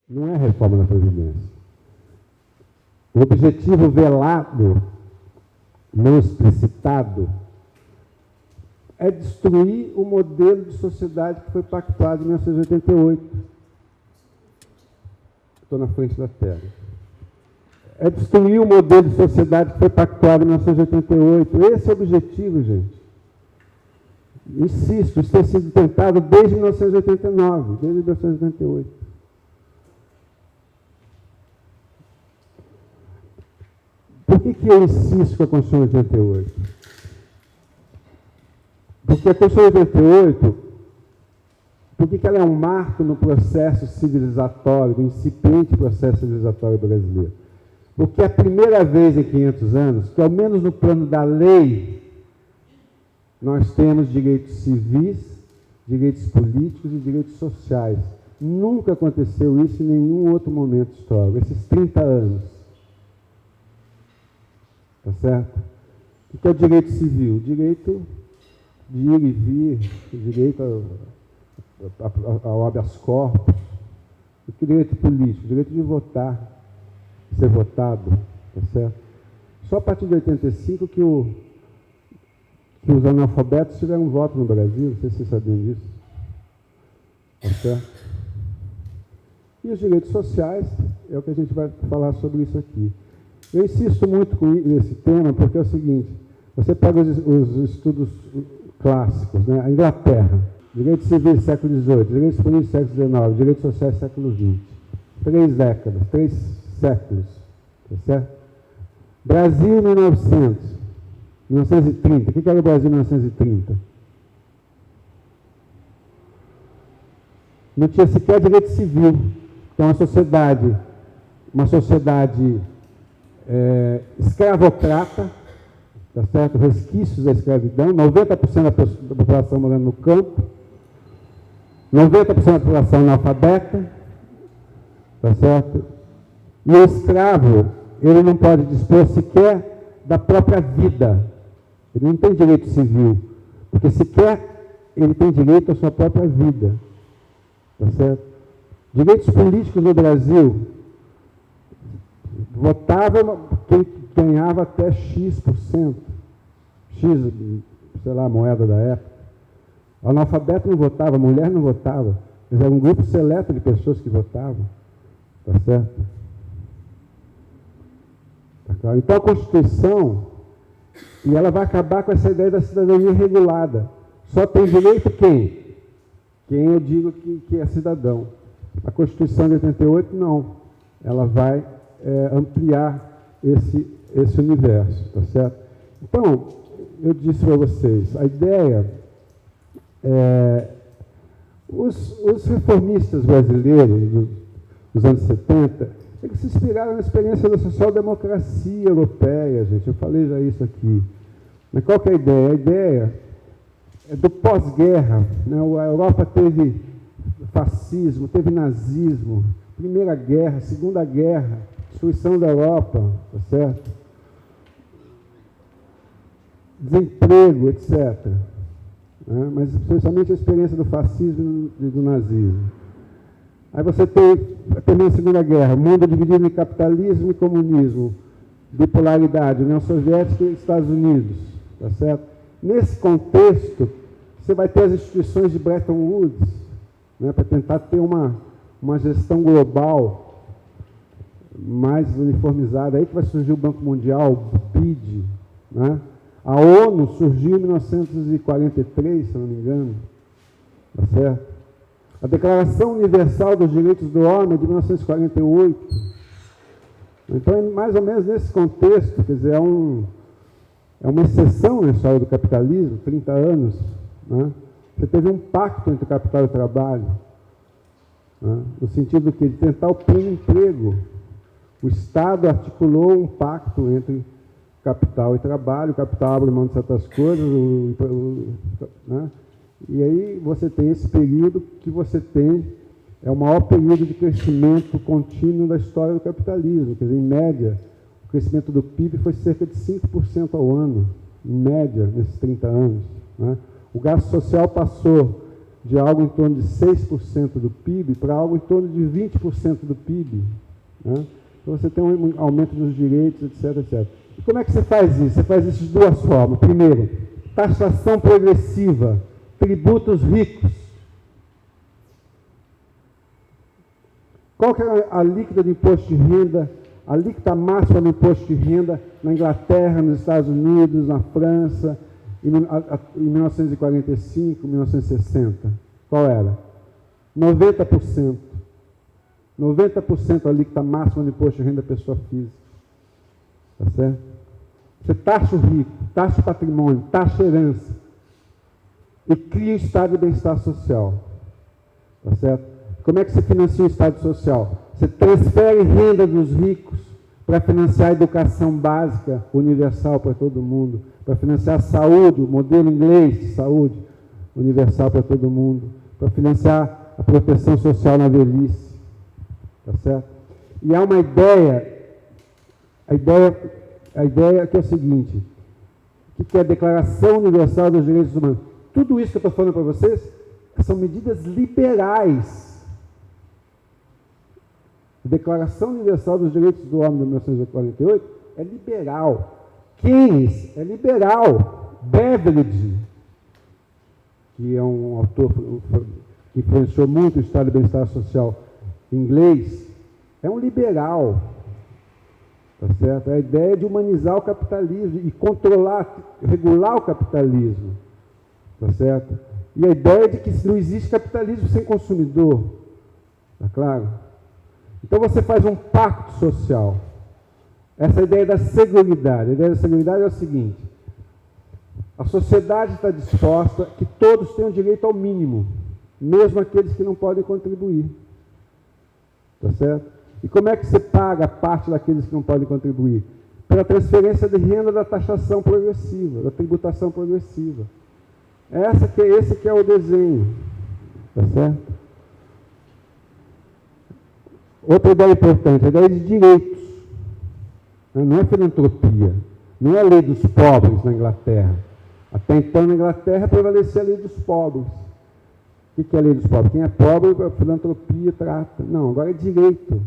Não é a reforma da Previdência. O objetivo velado, não explicitado, é destruir o modelo de sociedade que foi pactuado em 1988. Estou na frente da tela. É destruir o modelo de sociedade que foi pactuado em 1988. Esse é o objetivo, gente. Insisto, isso tem sido tentado desde 1989, desde 1988. Por que eu insisto com a Constituição de 88? Porque a Constituição de 88, por que ela é um marco no processo civilizatório, no incipiente processo civilizatório brasileiro? Porque é a primeira vez em 500 anos que, ao menos no plano da lei, nós temos direitos civis, direitos políticos e direitos sociais. Nunca aconteceu isso em nenhum outro momento histórico, esses 30 anos. Tá certo? O que é o direito civil? O direito de ir e vir, o direito ao habeas corpus. O direito político? O direito de votar, de ser votado. Tá certo? Só a partir de 85 que os analfabetos tiveram voto no Brasil, não sei se vocês sabiam disso. Tá certo? E os direitos sociais é o que a gente vai falar sobre isso aqui. Eu insisto muito nesse tema porque é o seguinte, você pega os estudos clássicos, né? A Inglaterra, direitos civis século XVIII, direitos políticos século XIX, direitos sociais século XX. 3 décadas, 3 séculos. Tá certo? Brasil 1930. O que era o Brasil em 1930? Não tinha sequer direito civil. Então, uma sociedade escravocrata, tá certo? Resquícios da escravidão, 90% da população morando no campo, 90% da população analfabeta, tá certo? E o escravo, ele não pode dispor sequer da própria vida. Ele não tem direito civil, porque sequer ele tem direito à sua própria vida. Tá certo? Direitos políticos no Brasil, votava quem ganhava até X%. X, sei lá, a moeda da época. O analfabeto não votava, a mulher não votava. Mas era um grupo seleto de pessoas que votavam. Tá certo? Tá claro? Então a Constituição, e ela vai acabar com essa ideia da cidadania regulada. Só tem direito quem? Quem eu digo que é cidadão. A Constituição de 88, não. Ela vai ampliar esse universo, tá certo? Então, eu disse para vocês, a ideia os reformistas brasileiros dos anos 70, eles se inspiraram na experiência da social-democracia europeia, gente, eu falei já isso aqui. Mas qual que é a ideia? A ideia é do pós-guerra, né? A Europa teve fascismo, teve nazismo, Primeira Guerra, Segunda Guerra, destruição da Europa, tá certo? Desemprego, etc. Mas especialmente a experiência do fascismo e do nazismo. Aí você tem a Segunda Guerra, mundo dividido em capitalismo e comunismo, bipolaridade, União Soviética e Estados Unidos, tá certo? Nesse contexto, você vai ter as instituições de Bretton Woods, né, para tentar ter uma gestão global mais uniformizada. Aí que vai surgir o Banco Mundial, o BID, né? A ONU surgiu em 1943, se não me engano, tá certo? A Declaração Universal dos Direitos do Homem é de 1948. Então, é mais ou menos nesse contexto, quer dizer, é uma exceção na história do capitalismo, 30 anos, né? Você teve um pacto entre o capital e o trabalho, né? No sentido de tentar o pleno emprego. O Estado articulou um pacto entre capital e trabalho, o capital abre mão de certas coisas, né? E aí você tem esse período que você tem, é o maior período de crescimento contínuo da história do capitalismo. Quer dizer, em média, o crescimento do PIB foi cerca de 5% ao ano, em média, nesses 30 anos, né? O gasto social passou de algo em torno de 6% do PIB para algo em torno de 20% do PIB. Né? Então, você tem um aumento dos direitos, etc, etc. E como é que você faz isso? Você faz isso de duas formas. Primeiro, taxação progressiva, tributos ricos. Qual que é a alíquota de imposto de renda, a alíquota máxima do imposto de renda na Inglaterra, nos Estados Unidos, na França, em 1945, 1960? Qual era? 90%. 90% a alíquota máxima do imposto de renda da pessoa física. Tá certo? Você taxa o rico, taxa o patrimônio, taxa a herança e cria o estado de bem-estar social. Tá certo? Como é que se financia o estado social? Você transfere renda dos ricos para financiar a educação básica universal para todo mundo, para financiar a saúde, o modelo inglês de saúde universal para todo mundo, para financiar a proteção social na velhice. Tá certo? E há uma ideia, a ideia que é o seguinte, que é a Declaração Universal dos Direitos Humanos. Tudo isso que eu estou falando para vocês são medidas liberais. A Declaração Universal dos Direitos do Homem de 1948 é liberal. Keynes é liberal. Beveridge, que é um autor que influenciou muito o estado de bem-estar social inglês, é um liberal. Tá certo? É a ideia de humanizar o capitalismo e controlar, regular o capitalismo. Tá certo? E a ideia de que não existe capitalismo sem consumidor. Tá claro? Então você faz um pacto social. Essa ideia da seguridade. A ideia da seguridade é o seguinte: a sociedade está disposta que todos tenham direito ao mínimo, mesmo aqueles que não podem contribuir. Tá certo? E como é que você paga a parte daqueles que não podem contribuir? Pela transferência de renda da taxação progressiva, da tributação progressiva. Esse que é o desenho. Tá certo? Outra ideia importante, a ideia de direitos. Não é filantropia, não é a lei dos pobres na Inglaterra. Até então, na Inglaterra, prevalecia a lei dos pobres. O que é a lei dos pobres? Quem é pobre, a filantropia trata. Não, agora é direito.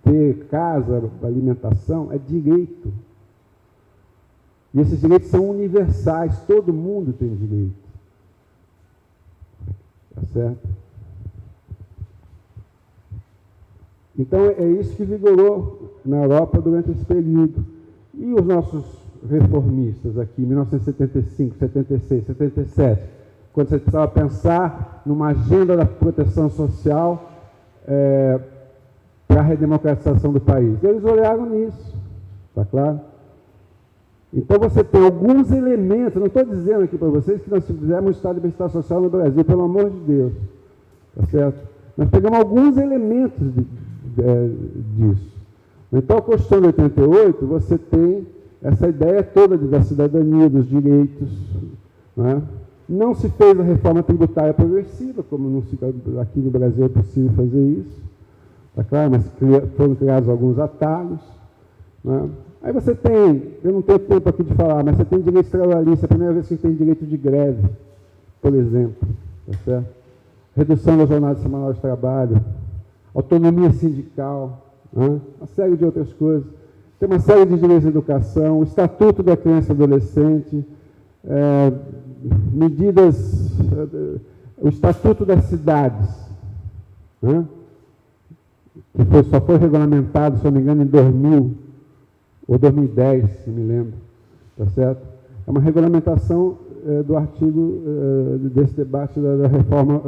Ter casa, alimentação, é direito. E esses direitos são universais, todo mundo tem direito. Tá certo? Então, é isso que vigorou na Europa durante esse período. E os nossos reformistas aqui, 1975, 76, 77, quando você precisava pensar numa agenda da proteção social para a redemocratização do país, eles olharam nisso, está claro? Então, você tem alguns elementos, não estou dizendo aqui para vocês que nós fizemos um estado de bem-estar social no Brasil, pelo amor de Deus, tá certo? Nós pegamos alguns elementos disso. Então, a Constituição de 88, você tem essa ideia toda da cidadania, dos direitos. Não é? Não se fez a reforma tributária progressiva, como não se, aqui no Brasil é possível fazer isso, tá claro? Mas foram criados alguns atalhos. Não é? Aí você tem, eu não tenho tempo aqui de falar, mas você tem direitos trabalhistas, é a primeira vez que a gente tem direito de greve, por exemplo. Tá certo? Redução da jornada semanal de trabalho, autonomia sindical, né? Uma série de outras coisas. Tem uma série de direitos de educação, o Estatuto da Criança e Adolescente, medidas, o Estatuto das Cidades, né? Que só foi regulamentado, se não me engano, em 2000 ou 2010, se me lembro. Tá certo? É uma regulamentação do artigo desse debate da reforma.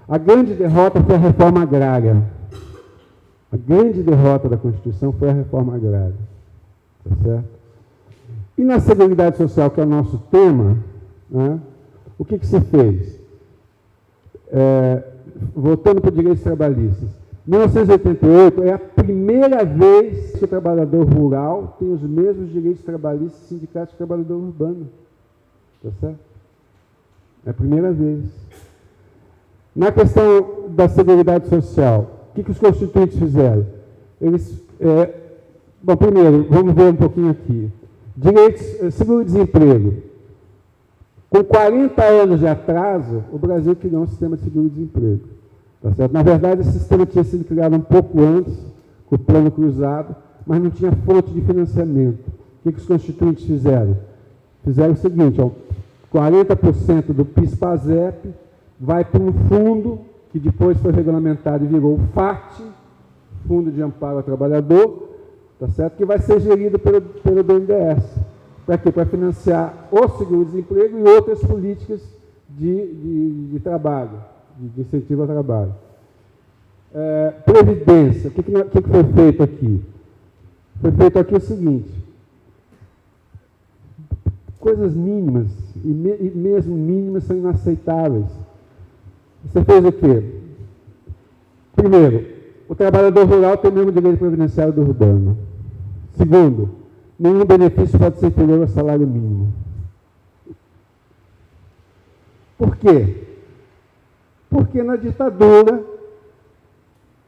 A grande derrota foi a reforma agrária. A grande derrota da Constituição foi a reforma agrária. Tá certo? E na Seguridade Social, que é o nosso tema, né, o que se fez? Voltando para os direitos trabalhistas. 1988 é a primeira vez que o trabalhador rural tem os mesmos direitos trabalhistas sindicais que o trabalhador urbano. Tá certo? É a primeira vez. Na questão da Seguridade Social, o que os constituintes fizeram? Eles, bom, primeiro, vamos ver um pouquinho aqui. Direitos, seguro-desemprego. Com 40 anos de atraso, o Brasil criou um sistema de seguro-desemprego. Tá certo? Na verdade, esse sistema tinha sido criado um pouco antes, com o Plano Cruzado, mas não tinha fonte de financiamento. O que os constituintes fizeram? Fizeram o seguinte, 40% do PIS/PASEP vai para um fundo que depois foi regulamentado e virou o FAT, Fundo de Amparo ao Trabalhador, tá certo? Que vai ser gerido pelo BNDES. Para quê? Para financiar o seguro-desemprego e outras políticas de trabalho, de incentivo ao trabalho. Previdência. O que foi feito aqui? Foi feito aqui o seguinte: coisas mínimas, e mesmo mínimas, são inaceitáveis. Você fez o quê? Primeiro, o trabalhador rural tem o mesmo direito previdenciário do urbano. Segundo, nenhum benefício pode ser inferior ao salário mínimo. Por quê? Porque na ditadura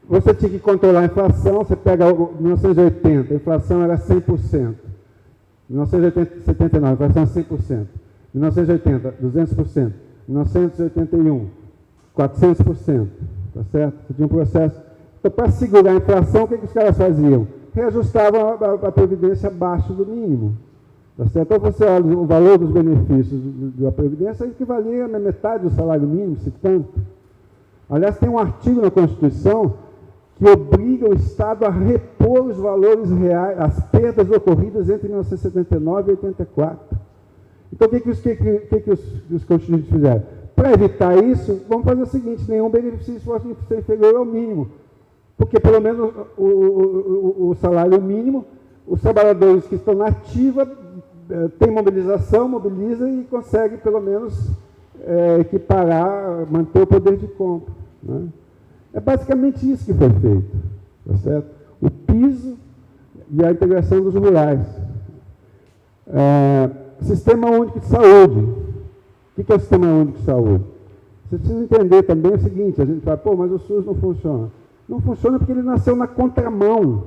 você tinha que controlar a inflação. Você pega 1980, a inflação era 100%. 1979, a inflação era 100%. 1980, 200%. 1981, 400%. Tá certo? Você tinha um processo. Então, para segurar a inflação, o que os caras faziam? Reajustavam a previdência abaixo do mínimo. Tá certo? Então, você olha o valor dos benefícios da previdência, equivalia a metade do salário mínimo, se tanto. Aliás, tem um artigo na Constituição que obriga o Estado a repor os valores reais, as perdas ocorridas entre 1979 e 84. Então, o que os constituintes fizeram? Para evitar isso, vamos fazer o seguinte: nenhum benefício pode ser inferior ao mínimo. Porque, pelo menos, o salário mínimo, os trabalhadores que estão na ativa têm mobilização, mobiliza e conseguem, pelo menos, equiparar, manter o poder de compra. Né? É basicamente isso que foi feito. Tá certo? O piso e a integração dos rurais. Sistema Único de Saúde. O que é o Sistema Único de Saúde? Você precisa entender também o seguinte: a gente fala, mas o SUS não funciona. Não funciona porque ele nasceu na contramão.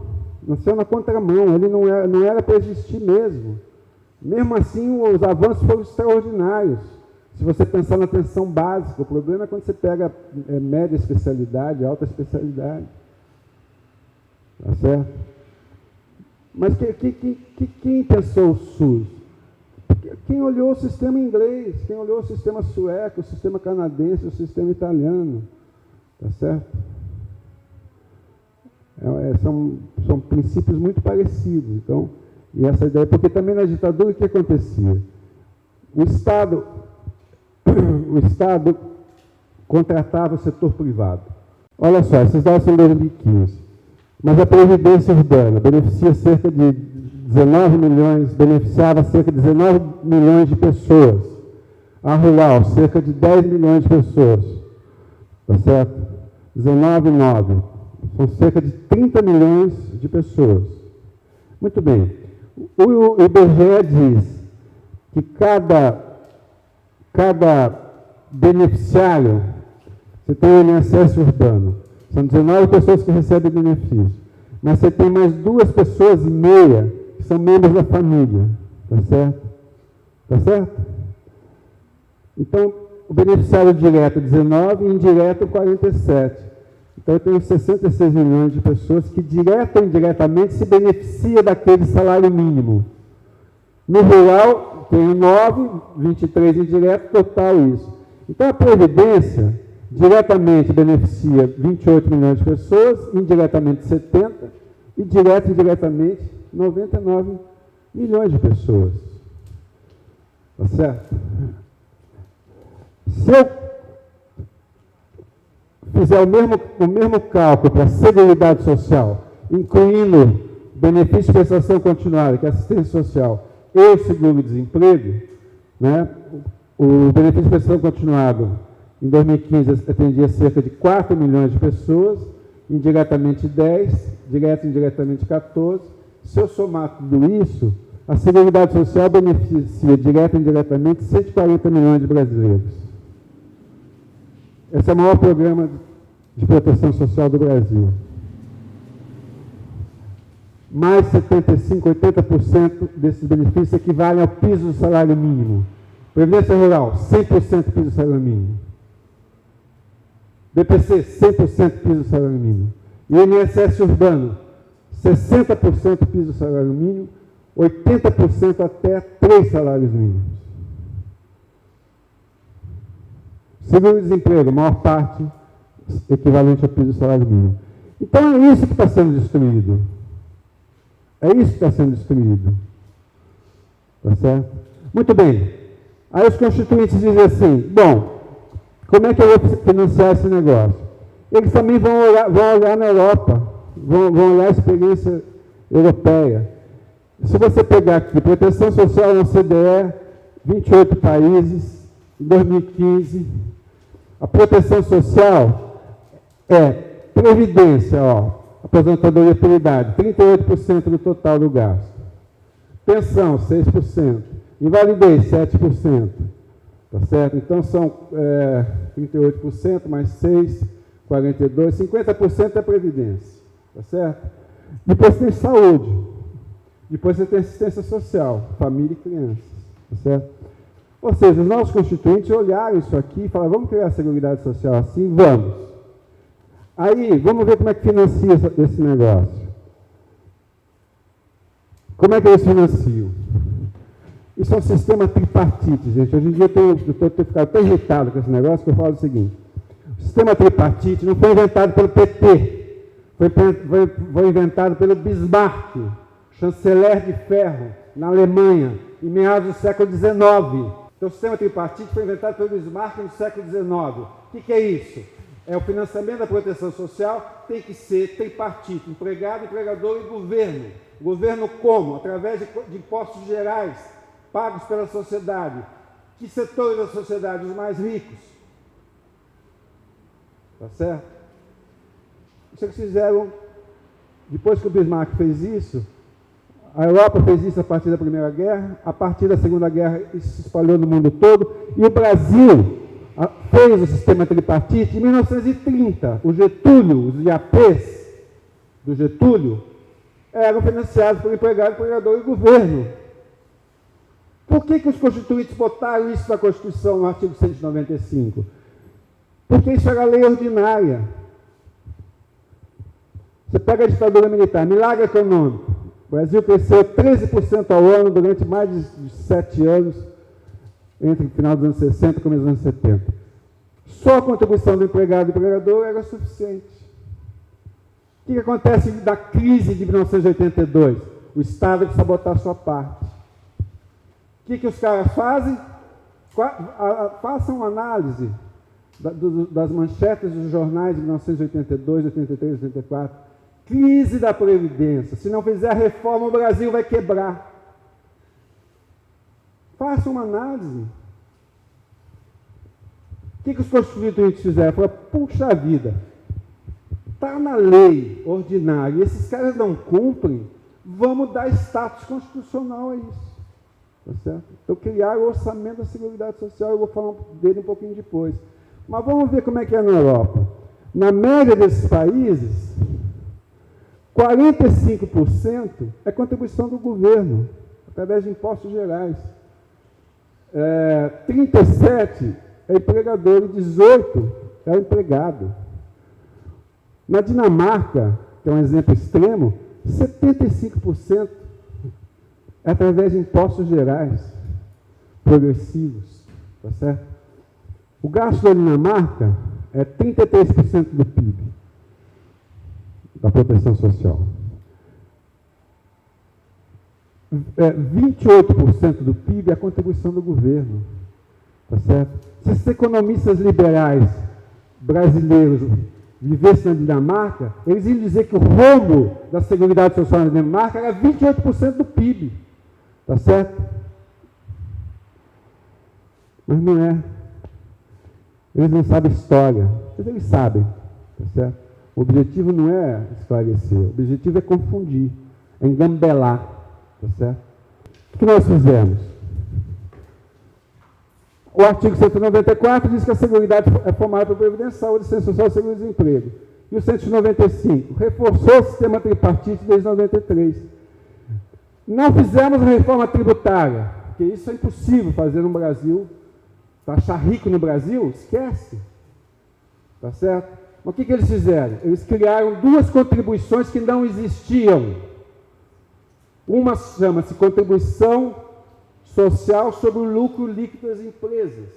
Nasceu na contramão, ele não era para existir mesmo. Mesmo assim, os avanços foram extraordinários. Se você pensar na atenção básica, o problema é quando você pega média especialidade, alta especialidade. Tá certo? Mas quem pensou o SUS? Quem olhou o sistema inglês, quem olhou o sistema sueco, o sistema canadense, o sistema italiano. Tá certo? São princípios muito parecidos. Então, e essa ideia, porque também na ditadura o que acontecia? O Estado contratava o setor privado. Olha só, esses dados são de 2015. Mas a Previdência Urbana beneficia cerca de 19 milhões, beneficiava cerca de 19 milhões de pessoas. A rural, cerca de 10 milhões de pessoas. Tá certo? 19,9. São cerca de 30 milhões de pessoas. Muito bem. O IBGE diz que cada beneficiário, você tem o INSS urbano, são 19 pessoas que recebem benefício, mas você tem mais 2,5 pessoas que são membros da família. Tá certo? Tá certo? Então, o beneficiário direto 19 e indireto 47. Então, eu tenho 66 milhões de pessoas que, direta ou indiretamente, se beneficiam daquele salário mínimo. No rural, tenho 9, 23 indireto, total isso. Então, a Previdência, diretamente beneficia 28 milhões de pessoas, indiretamente 70, e direto e indiretamente 99 milhões de pessoas. Tá certo? Se eu fizer o mesmo cálculo para a Seguridade Social, incluindo benefício de prestação continuada, que é assistência social, e o seguro-desemprego, né, o benefício de prestação continuada, em 2015, atendia cerca de 4 milhões de pessoas, indiretamente 10, direto e indiretamente 14. Se eu somar tudo isso, a Seguridade Social beneficia, direto e indiretamente, 140 milhões de brasileiros. Esse é o maior programa de proteção social do Brasil. Mais 75%, 80% desses benefícios equivalem ao piso do salário mínimo. Previdência Rural, 100% piso salário mínimo. BPC, 100% piso salário mínimo. INSS Urbano, 60% piso salário mínimo, 80% até 3 salários mínimos. Seguro-desemprego, maior parte equivalente ao piso salário mínimo. Então é isso que está sendo destruído. É isso que está sendo destruído. Tá certo? Muito bem. Aí os constituintes dizem assim, bom, como é que eu vou financiar esse negócio? Eles também vão olhar na Europa, vão olhar a experiência europeia. Se você pegar aqui, proteção social na OCDE, 28 países, em 2015, a proteção social é previdência, aposentadoria por idade, 38% do total do gasto. Pensão, 6%. Invalidez, 7%. Tá certo? Então, são 38% mais 6, 42%, 50% é previdência. Tá certo? Depois tem saúde. Depois você tem assistência social, família e crianças. Tá certo? Ou seja, os nossos constituintes olharam isso aqui e falaram, vamos criar a Seguridade Social assim? Vamos. Aí, vamos ver como é que financia esse negócio. Como é que eles financiam? Isso é um sistema tripartite, gente. Hoje em dia eu estou ficando tão irritado com esse negócio que eu falo o seguinte, o sistema tripartite não foi inventado pelo PT, foi inventado pelo Bismarck, chanceler de ferro, na Alemanha, em meados do século XIX. Então, o sistema tripartite foi inventado pelo Bismarck no século XIX. O que é isso? É o financiamento da proteção social tem que ser tripartite, empregado, empregador e governo. Governo como? Através de impostos gerais, pagos pela sociedade. Que setores da sociedade? Os mais ricos. Tá certo? Isso que fizeram, depois que o Bismarck fez isso, a Europa fez isso a partir da Primeira Guerra, a partir da Segunda Guerra isso se espalhou no mundo todo, e o Brasil fez o sistema tripartite em 1930. O Getúlio, os IAPs do Getúlio, eram financiados por empregado, empregador e governo. Por que os constituintes botaram isso na Constituição, no artigo 195? Porque isso era lei ordinária. Você pega a ditadura militar, milagre econômico. O Brasil cresceu 13% ao ano durante mais de 7 anos, entre o final dos anos 60 e começo dos anos 70. Só a contribuição do empregado e do empregador era suficiente. O que acontece na crise de 1982? O Estado tem que sabotar a sua parte. O que os caras fazem? Façam uma análise das manchetes dos jornais de 1982, 83, 84. Crise da Previdência. Se não fizer a reforma, o Brasil vai quebrar. Façam uma análise. O que os constituintes fizeram? Falaram, puxa vida, está na lei ordinária e esses caras não cumprem, vamos dar status constitucional a isso. Tá certo? Então, criaram o orçamento da Seguridade Social, eu vou falar dele um pouquinho depois. Mas vamos ver como é que é na Europa. Na média desses países, 45% é contribuição do governo, através de impostos gerais. 37% é empregador e 18% é o empregado. Na Dinamarca, que é um exemplo extremo, 75% é através de impostos gerais, progressivos. Tá certo? O gasto da Dinamarca é 33% do PIB, da proteção social. 28% do PIB é a contribuição do governo. Tá certo? Se esses economistas liberais brasileiros vivessem na Dinamarca, eles iam dizer que o rombo da Seguridade Social na Dinamarca era 28% do PIB. Tá certo? Mas não é. Eles não sabem história. Mas eles sabem. Tá certo? O objetivo não é esclarecer. O objetivo é confundir. É engambelar. Tá certo? O que nós fizemos? O artigo 194 diz que a Seguridade é formada por Previdência, Saúde, Ciência Social e Seguro-Desemprego. E o 195 reforçou o sistema tripartite desde 93. Não fizemos a reforma tributária. Porque isso é impossível fazer no Brasil. Taxar rico no Brasil, esquece. Tá certo? Mas o que eles fizeram? Eles criaram duas contribuições que não existiam. Uma chama-se contribuição social sobre o lucro líquido das empresas.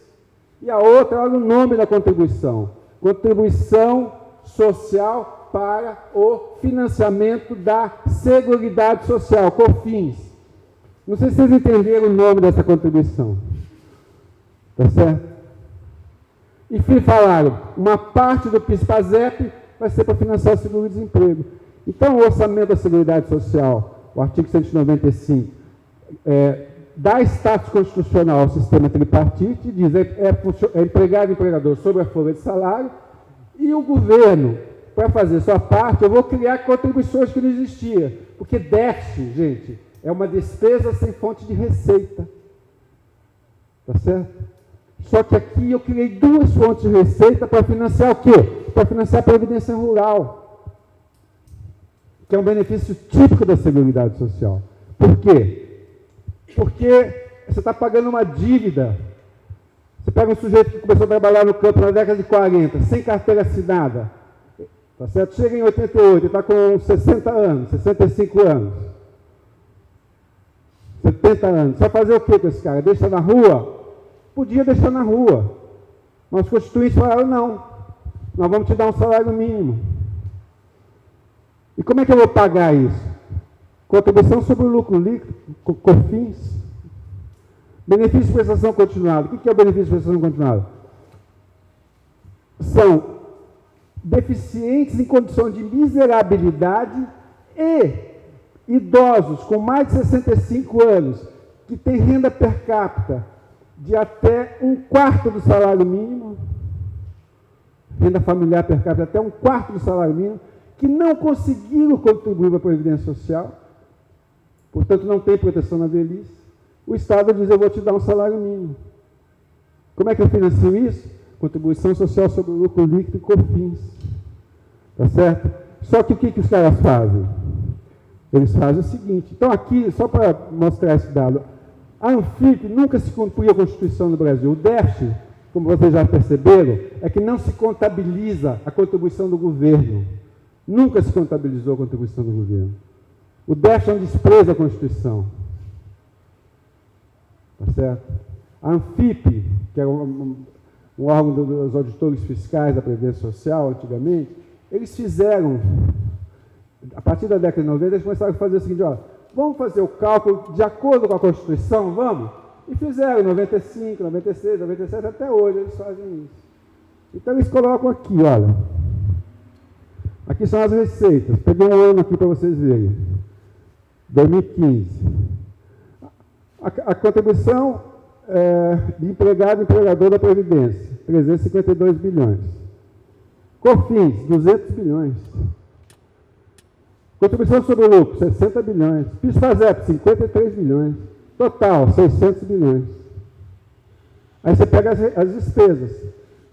E a outra, olha o nome da contribuição. Contribuição social para o financiamento da Seguridade Social, COFINS. Não sei se vocês entenderam o nome dessa contribuição. Tá certo? E falaram, uma parte do PIS/PASEP vai ser para financiar o seguro-desemprego. Então, o orçamento da Seguridade Social, o artigo 195, dá status constitucional ao sistema tripartite, diz é empregado e empregador sobre a folha de salário, e o governo, para fazer sua parte, eu vou criar contribuições que não existiam, porque déficit, gente, é uma despesa sem fonte de receita. Tá certo? Só que aqui eu criei duas fontes de receita para financiar o quê? Para financiar a Previdência Rural, que é um benefício típico da Seguridade Social. Por quê? Porque você está pagando uma dívida. Você pega um sujeito que começou a trabalhar no campo na década de 40, sem carteira assinada, tá certo? Chega em 88, está com 60 anos, 65 anos, 70 anos. Você vai fazer o quê com esse cara? Deixa na rua? Podia deixar na rua. Mas os constituintes falaram, não, nós vamos te dar um salário mínimo. E como é que eu vou pagar isso? Contribuição sobre o lucro líquido, COFINS. Benefício de prestação continuada. O que é o benefício de prestação continuada? São deficientes em condição de miserabilidade e idosos com mais de 65 anos, que têm renda per capita de até 1/4 do salário mínimo, renda familiar per capita até 1/4 do salário mínimo, que não conseguiram contribuir para a Previdência Social, portanto não tem proteção na velhice. O Estado diz, eu vou te dar um salário mínimo. Como é que eu financio isso? Contribuição social sobre o lucro líquido e COFINS. Tá certo? Só que o que os caras fazem? Eles fazem o seguinte, então aqui, só para mostrar esse dado, a Anfip nunca se cumpriu a Constituição do Brasil. O déficit, como vocês já perceberam, é que não se contabiliza a contribuição do governo. Nunca se contabilizou a contribuição do governo. O déficit é um desprezo à Constituição. Tá certo? A Anfip, que é um órgão dos auditores fiscais da Previdência Social, antigamente, eles fizeram, a partir da década de 90, eles começaram a fazer o seguinte, ó, vamos fazer o cálculo de acordo com a Constituição, vamos? E fizeram em 95, 96, 97, até hoje eles fazem isso. Então eles colocam aqui, olha, aqui são as receitas, peguei um ano aqui para vocês verem, 2015. A contribuição de empregado e empregador da Previdência, 352 bilhões. COFINS, 200 bilhões. Contribuição sobre o lucro, 60 bilhões. PIS/PASEP, 53 bilhões. Total, 600 bilhões. Aí você pega as despesas.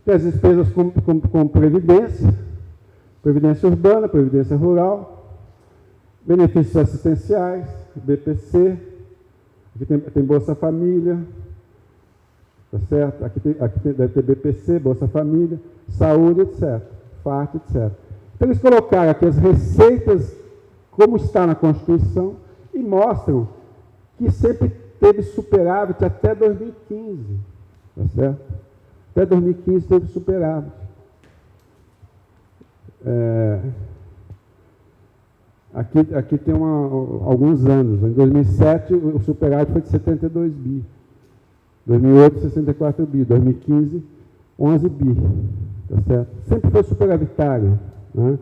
Tem as despesas com previdência, previdência urbana, previdência rural, benefícios assistenciais, BPC, aqui tem Bolsa Família, tá certo? Aqui deve ter BPC, Bolsa Família, saúde, etc. FARC, etc. Então, eles colocaram aqui as receitas, como está na Constituição, e mostram que sempre teve superávit até 2015, tá certo? Até 2015 teve superávit. Aqui tem alguns anos. Em 2007, o superávit foi de 72 bi. 2008, 64 bi. 2015, 11 bi. Tá certo? Sempre foi superavitário. Né?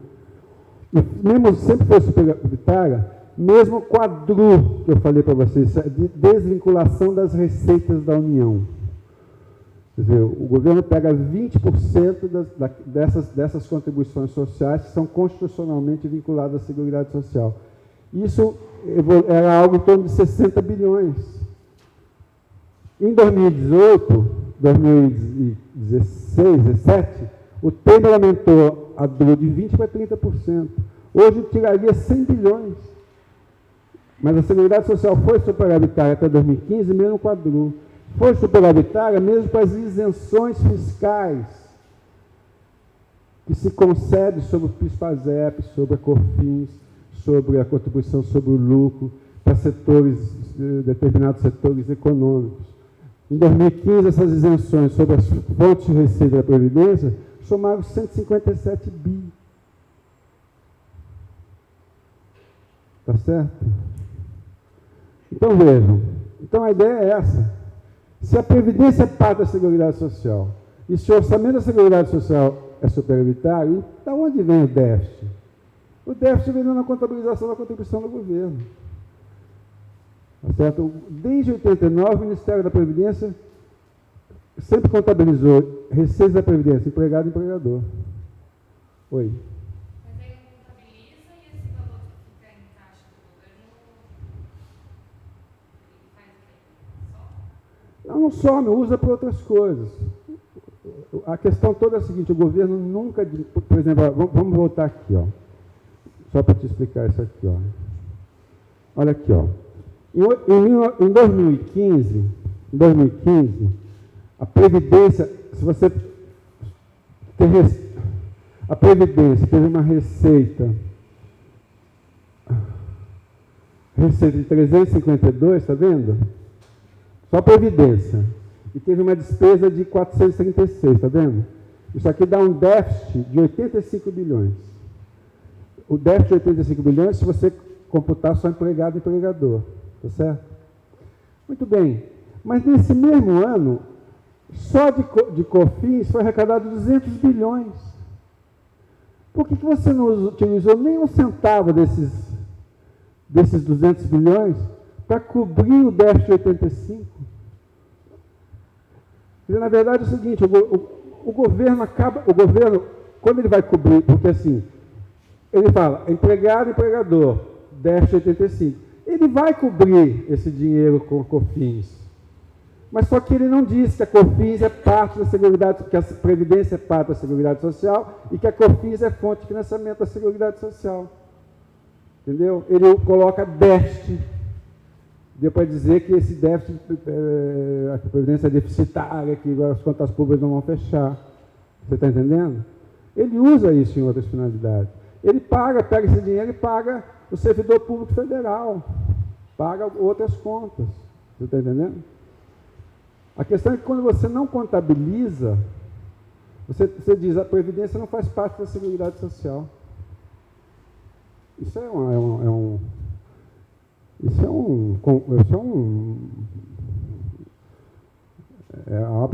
E mesmo sempre foi superavitária, mesmo com a DRU, que eu falei para vocês, de desvinculação das receitas da União. Quer dizer, o governo pega 20% dessas contribuições sociais que são constitucionalmente vinculadas à Seguridade Social. Isso era algo em torno de 60 bilhões. Em 2018, 2016, 2017, o Temer aumentou a DRU de 20% para 30%. Hoje tiraria 100 bilhões. Mas a Seguridade Social foi superavitária até 2015, mesmo com a DRU. Foi superavitária mesmo com as isenções fiscais que se concede sobre o PIS/PASEP, sobre a COFINS, sobre a contribuição sobre o lucro, para setores, determinados setores econômicos. Em 2015, essas isenções sobre as fontes de receita da Previdência somaram 157 bi. Está certo? Então, vejam. Então, a ideia é essa. Se a Previdência é parte da Seguridade Social, e se o orçamento da Seguridade Social é superavitário, da onde vem o déficit? O déficit vem na contabilização da contribuição do governo. Tá certo? Desde 89, o Ministério da Previdência sempre contabilizou receita da Previdência, empregado e empregador. Oi. Mas aí não contabiliza e esse valor que fica em caixa do governo, ele faz o quê? Some? Não some, usa para outras coisas. A questão toda é a seguinte, o governo nunca, por exemplo, vamos voltar aqui, ó, só para te explicar isso aqui, ó. Olha aqui, ó. Em 2015, a Previdência, se você a Previdência teve uma receita de 352, está vendo? Só a Previdência. E teve uma despesa de 436, está vendo? Isso aqui dá um déficit de 85 bilhões. O déficit de 85 bilhões, se você computar só empregado e empregador. Está certo? Muito bem. Mas nesse mesmo ano, só de COFINS foi arrecadado 200 bilhões. Por que você não utilizou nem um centavo desses 200 bilhões para cobrir o déficit de 85? Na verdade é o seguinte, o governo, quando ele vai cobrir, porque assim, ele fala, empregado e empregador, déficit de 85. Ele vai cobrir esse dinheiro com COFINS. Mas só que ele não diz que a COFINS é parte da Seguridade, que a Previdência é parte da Seguridade Social e que a COFINS é fonte de financiamento da Seguridade Social. Entendeu? Ele coloca déficit. Deu para dizer que esse déficit, a Previdência é deficitária, que as contas públicas não vão fechar. Você está entendendo? Ele usa isso em outras finalidades. Ele pega esse dinheiro e paga o servidor público federal, paga outras contas. Você está entendendo? A questão é que quando você não contabiliza, você diz a Previdência não faz parte da Seguridade Social. Isso é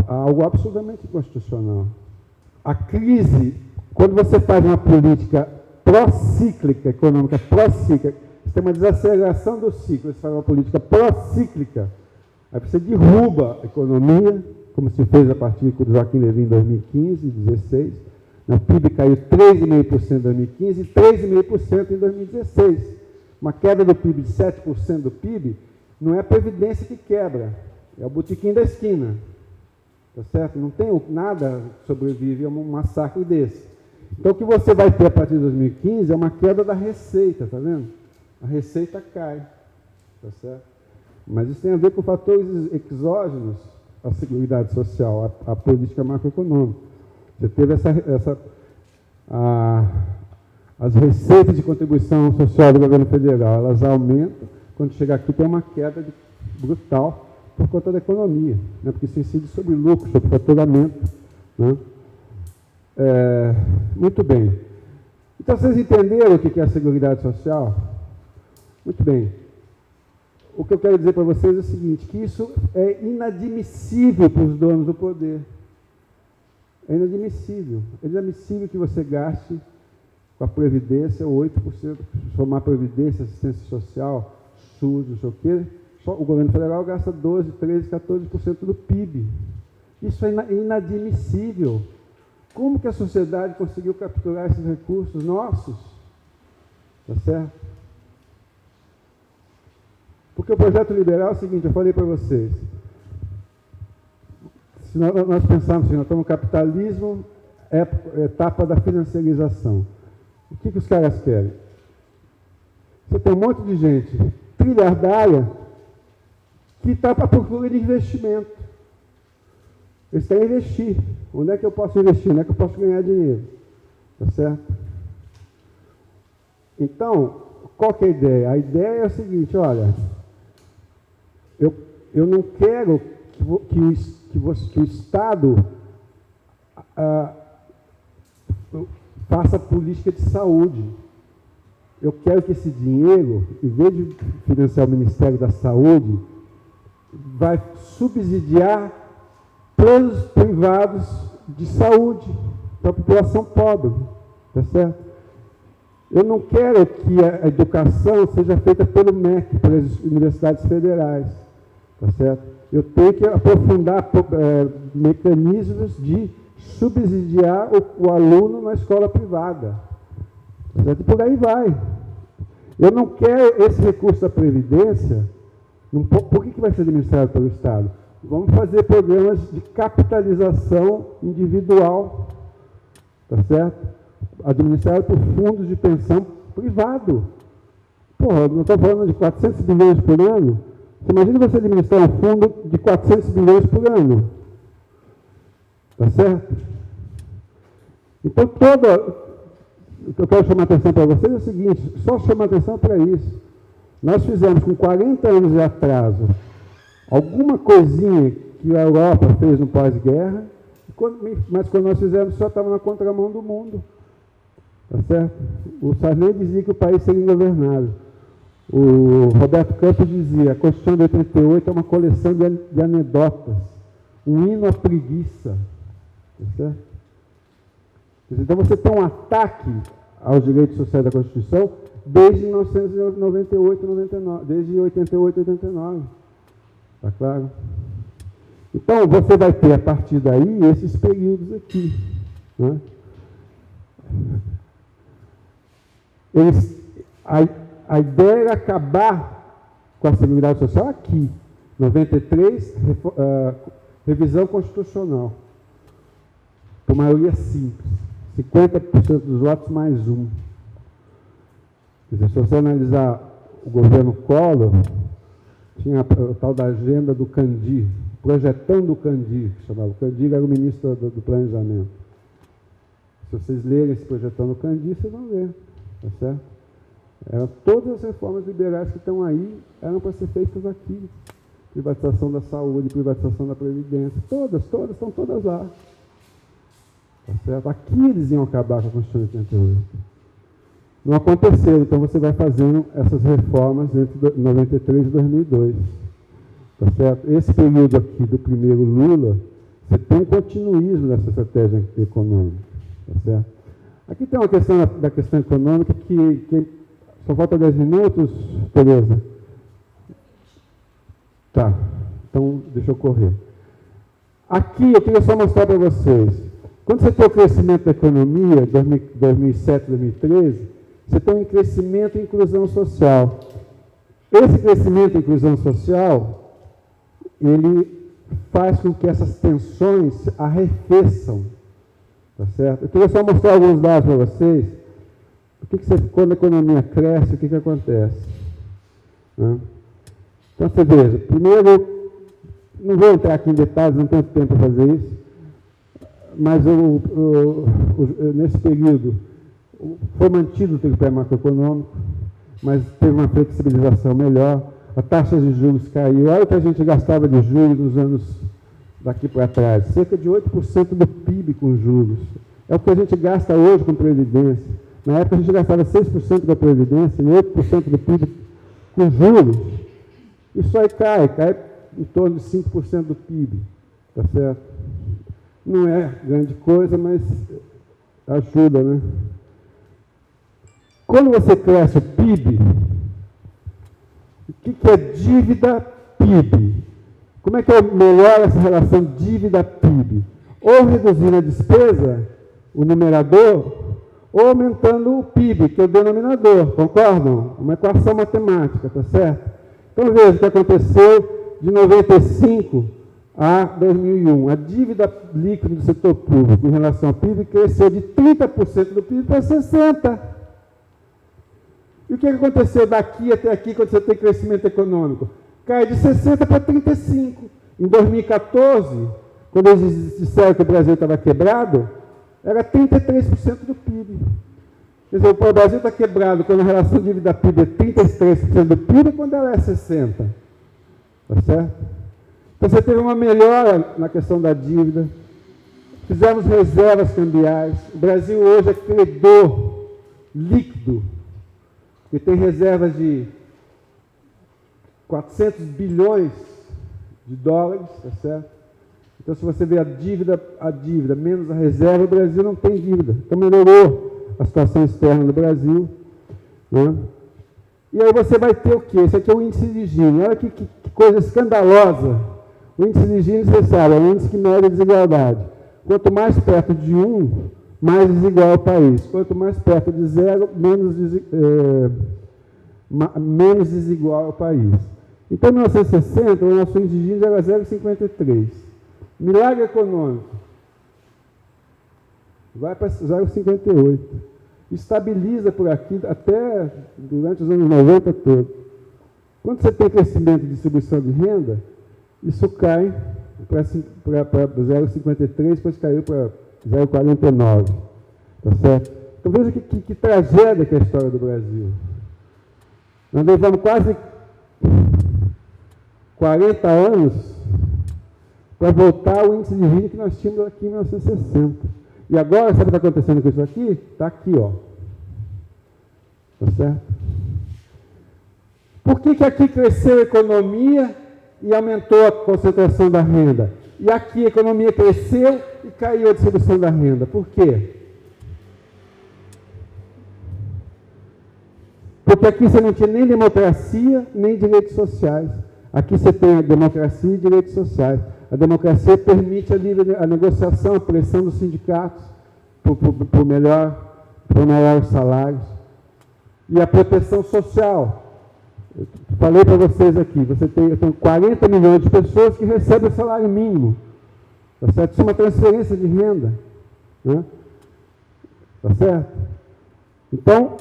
algo absolutamente inconstitucional. A crise, quando você faz uma política pró-cíclica, econômica pró-cíclica, você tem uma desaceleração do ciclo, você faz uma política pró-cíclica, aí você derruba a economia, como se fez a partir do Joaquim Levy em 2015 e 2016. O PIB caiu 3,5% em 2015 e 3,5% em 2016. Uma queda do PIB de 7% do PIB não é a Previdência que quebra, é o botequim da esquina. Tá certo? Não tem nada que sobrevive a um massacre desse. Então, o que você vai ter a partir de 2015 é uma queda da receita, tá vendo? A receita cai, tá certo? Mas isso tem a ver com fatores exógenos à Seguridade Social, à política macroeconômica. Você teve as receitas de contribuição social do governo federal, elas aumentam, quando chega aqui tem uma queda brutal por conta da economia, né? Porque isso incide sobre lucro, sobre faturamento, né? Muito bem. Então, vocês entenderam o que é a Seguridade Social? Muito bem. O que eu quero dizer para vocês é o seguinte, que isso é inadmissível para os donos do poder. É inadmissível. É inadmissível que você gaste com a Previdência 8%, somar Previdência, assistência social, SUS, não sei o quê. Só o governo federal gasta 12%, 13%, 14% do PIB. Isso é inadmissível. Como que a sociedade conseguiu capturar esses recursos nossos? Tá certo? Porque o projeto liberal é o seguinte, eu falei para vocês, se nós pensarmos assim, nós estamos no capitalismo, etapa da financiarização. O que os caras querem? Você tem um monte de gente trilhardária que está à procura de investimento. Eles querem investir. Onde é que eu posso investir? Onde é que eu posso ganhar dinheiro? Tá certo? Então, qual que é a ideia? A ideia é o seguinte, olha, eu não quero que o Estado faça política de saúde. Eu quero que esse dinheiro, em vez de financiar o Ministério da Saúde, vai subsidiar planos privados de saúde para a população pobre, tá certo? Eu não quero que a educação seja feita pelo MEC, pelas universidades federais, tá certo? Eu tenho que aprofundar mecanismos de subsidiar o aluno na escola privada, tá certo? E por aí vai. Eu não quero esse recurso da Previdência. Por que vai ser administrado pelo Estado? Vamos fazer programas de capitalização individual, tá certo? Administrado por fundos de pensão privado. Porra, não estou falando de 400 bilhões por ano? Você imagina você administrar um fundo de 400 bilhões por ano. Tá certo? Então, o que eu quero chamar a atenção para vocês é o seguinte, só chamar a atenção para isso. Nós fizemos com 40 anos de atraso alguma coisinha que a Europa fez no pós-guerra, mas quando nós fizemos só estava na contramão do mundo. Tá certo? O Sarney dizia que o país seria ingovernável. O Roberto Campos dizia, a Constituição de 88 é uma coleção de anedotas, um hino à preguiça. Tá certo? Então você tem um ataque aos direitos sociais da Constituição desde 1998, 99, desde 88, 89. Está claro? Então, você vai ter, a partir daí, esses períodos aqui. Né? A ideia era acabar com a Seguridade Social aqui. 93, revisão constitucional. Por maioria simples. 50% dos votos mais um. Quer dizer, se você analisar o governo Collor, tinha a tal da agenda do Candir, projetando o Candir, que chamava. O Candir era o ministro do Planejamento. Se vocês lerem esse projetando o Candir, vocês vão ver. Tá certo? Todas as reformas liberais que estão aí eram para ser feitas aqui. Privatização da saúde, privatização da Previdência, estão todas lá. Tá certo? Aqui eles iam acabar com a Constituição de 88. Não aconteceu, então você vai fazendo essas reformas entre 93 e 2002. Tá certo? Esse período aqui do primeiro Lula, você tem um continuismo dessa estratégia econômica. Tá certo? Aqui tem uma questão da questão econômica que só falta 10 minutos, Tereza? Tá, então deixa eu correr. Aqui eu queria só mostrar para vocês. Quando você tem o crescimento da economia, 2007, 2013, você tem um crescimento e inclusão social. Esse crescimento e inclusão social, ele faz com que essas tensões arrefeçam. Tá certo? Eu queria só mostrar alguns dados para vocês. Quando a economia cresce, o que acontece? Né? Então, você veja, primeiro, não vou entrar aqui em detalhes, não tenho tempo para fazer isso, mas nesse período foi mantido o tripé macroeconômico, mas teve uma flexibilização melhor, a taxa de juros caiu. Olha o que a gente gastava de juros nos anos daqui para trás, cerca de 8% do PIB com juros. É o que a gente gasta hoje com Previdência. Na época a gente gastava 6% da Previdência e 8% do PIB com juros. Isso aí cai em torno de 5% do PIB. Tá certo? Não é grande coisa, mas ajuda, né? Quando você cresce o PIB, o que é dívida PIB? Como é que eu melhoro essa relação dívida-PIB? Ou reduzindo a despesa, o numerador, ou aumentando o PIB, que é o denominador, concordam? Uma equação matemática, tá certo? Então veja o que aconteceu de 95 a 2001. A dívida líquida do setor público em relação ao PIB cresceu de 30% do PIB para 60%. E o que aconteceu daqui até aqui, quando você tem crescimento econômico? Cai de 60 para 35. Em 2014, quando eles disseram que o Brasil estava quebrado, era 33% do PIB. Quer dizer, o Brasil está quebrado quando a relação dívida-PIB é 33% do PIB e quando ela é 60%. Tá certo? Então você teve uma melhora na questão da dívida. Fizemos reservas cambiais. O Brasil hoje é credor líquido, que tem reservas de 400 bilhões de dólares, tá certo? Então, se você vê a dívida menos a reserva, o Brasil não tem dívida. Então, melhorou a situação externa do Brasil. Né? E aí você vai ter o quê? Esse aqui é o índice de Gini. Olha que coisa escandalosa. O índice de Gini, você sabe, é o índice que mede a desigualdade. Quanto mais perto de 1, mais desigual é o país. Quanto mais perto de 0, menos desigual é o país. Então, em 1960, o nosso índice de Gini era 0,53. Milagre econômico. Vai para 0,58. Estabiliza por aqui até durante os anos 90 todos. Quando você tem crescimento de distribuição de renda, isso cai para 0,53, depois caiu para 0,49. Tá certo? Então veja que tragédia que é a história do Brasil. Nós levamos quase 40 anos para voltar ao índice de Gini que nós tínhamos aqui em 1960. E agora, sabe o que está acontecendo com isso aqui? Está aqui, ó. Tá certo? Por que aqui cresceu a economia e aumentou a concentração da renda? E aqui a economia cresceu e caiu a distribuição da renda. Por quê? Porque aqui você não tinha nem democracia, nem direitos sociais. Aqui você tem a democracia e direitos sociais. A democracia permite a negociação, a pressão dos sindicatos por melhores salários. E a proteção social. Eu falei para vocês aqui, eu tenho 40 milhões de pessoas que recebem o salário mínimo. Tá certo? Isso é uma transferência de renda. Né? Tá certo? Então,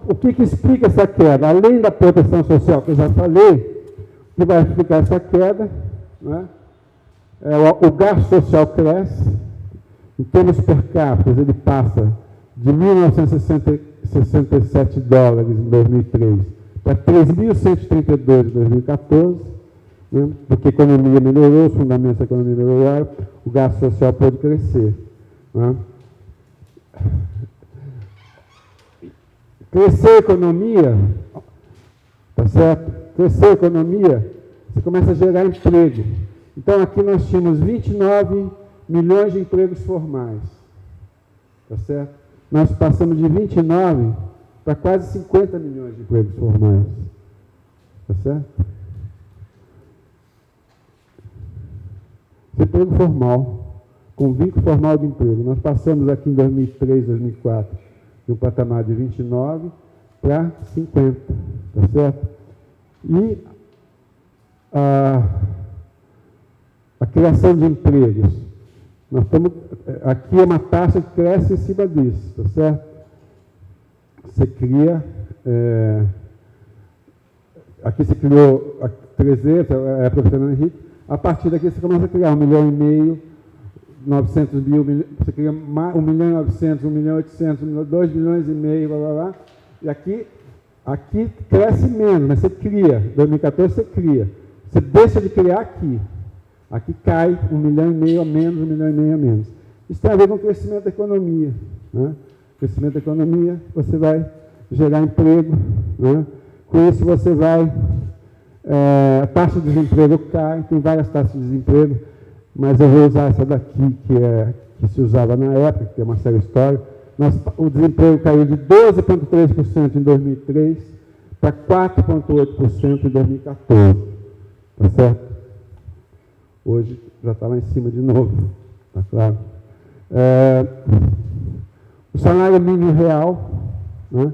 o que explica essa queda? Além da proteção social que eu já falei, que vai explicar essa queda, né? O gasto social cresce, em termos per capita, ele passa de 1.967 dólares em 2003 para 3.132 em 2014, né? Porque a economia melhorou, os fundamentos da economia melhoraram, o gasto social pode crescer. Né? Crescer a economia, tá certo? Crescer a economia, você começa a gerar emprego. Então, aqui nós tínhamos 29 milhões de empregos formais, tá certo? Nós passamos de 29 para quase 50 milhões de empregos formais, tá certo? Emprego formal, com vínculo formal de emprego. Nós passamos aqui em 2003, 2004, de um patamar de 29 para 50, tá certo? E a criação de empregos. Nós estamos, aqui é uma taxa que cresce em cima disso, tá certo? Você cria, aqui você criou 300, é a professora Henrique, a partir daqui você começa a criar 1,5 milhão, 900 mil, você cria 1,9 milhão, 1,8 milhão, 2 milhões e meio, blá, blá, blá. E aqui cresce menos, mas você cria. Em 2014 você cria. Você deixa de criar aqui. Aqui cai 1,5 milhão a menos, 1,5 milhão a menos. Isso tem a ver com o crescimento da economia. Né? Crescimento da economia, você vai gerar emprego. Né? Com isso você vai... a taxa de desemprego cai, tem várias taxas de desemprego, mas eu vou usar essa daqui, que se usava na época, que tem uma séria história. O desemprego caiu de 12,3% em 2003 para 4,8% em 2014. Tá certo? Hoje já está lá em cima de novo. Tá claro? O salário mínimo real, né?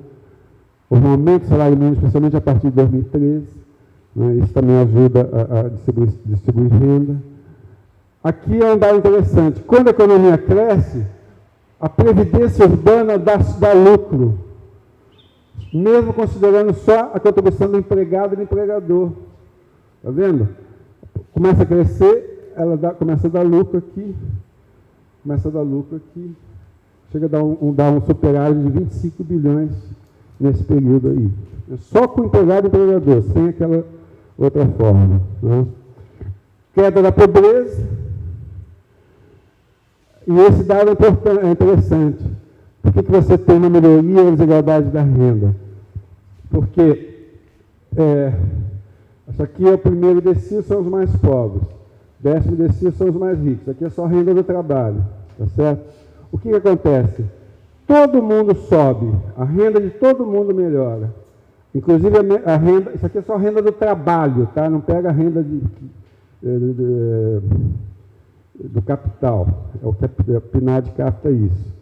Houve um aumento do salário mínimo, especialmente a partir de 2013. Né? Isso também ajuda a distribuir renda. Aqui é um dado interessante. Quando a economia cresce, a previdência urbana dá lucro. mesmo considerando só a contribuição do empregado e do empregador. Está vendo? Começa a crescer, começa a dar lucro aqui, chega a dar um superávit de 25 bilhões nesse período aí. Só com empregado e empregador, sem aquela outra forma. Né? Queda da pobreza. E esse dado é interessante. Por que você tem uma melhoria da desigualdade da renda? Porque isso aqui é o primeiro decil, são os mais pobres. 10º decil são os mais ricos. Aqui é só a renda do trabalho. Tá certo? O que acontece? Todo mundo sobe, a renda de todo mundo melhora. Inclusive a renda, isso aqui é só a renda do trabalho, tá? Não pega a renda do capital. É o que a PNAD capta isso.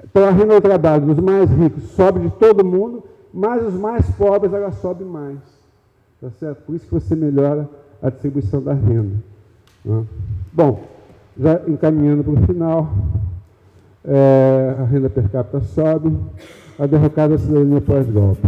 Então a renda do trabalho dos mais ricos sobe de todo mundo, mas os mais pobres ela sobe mais. Tá certo? Por isso que você melhora a distribuição da renda. Né? Bom, já encaminhando para o final, a renda per capita sobe, a derrocada da cidadania pós-golpe.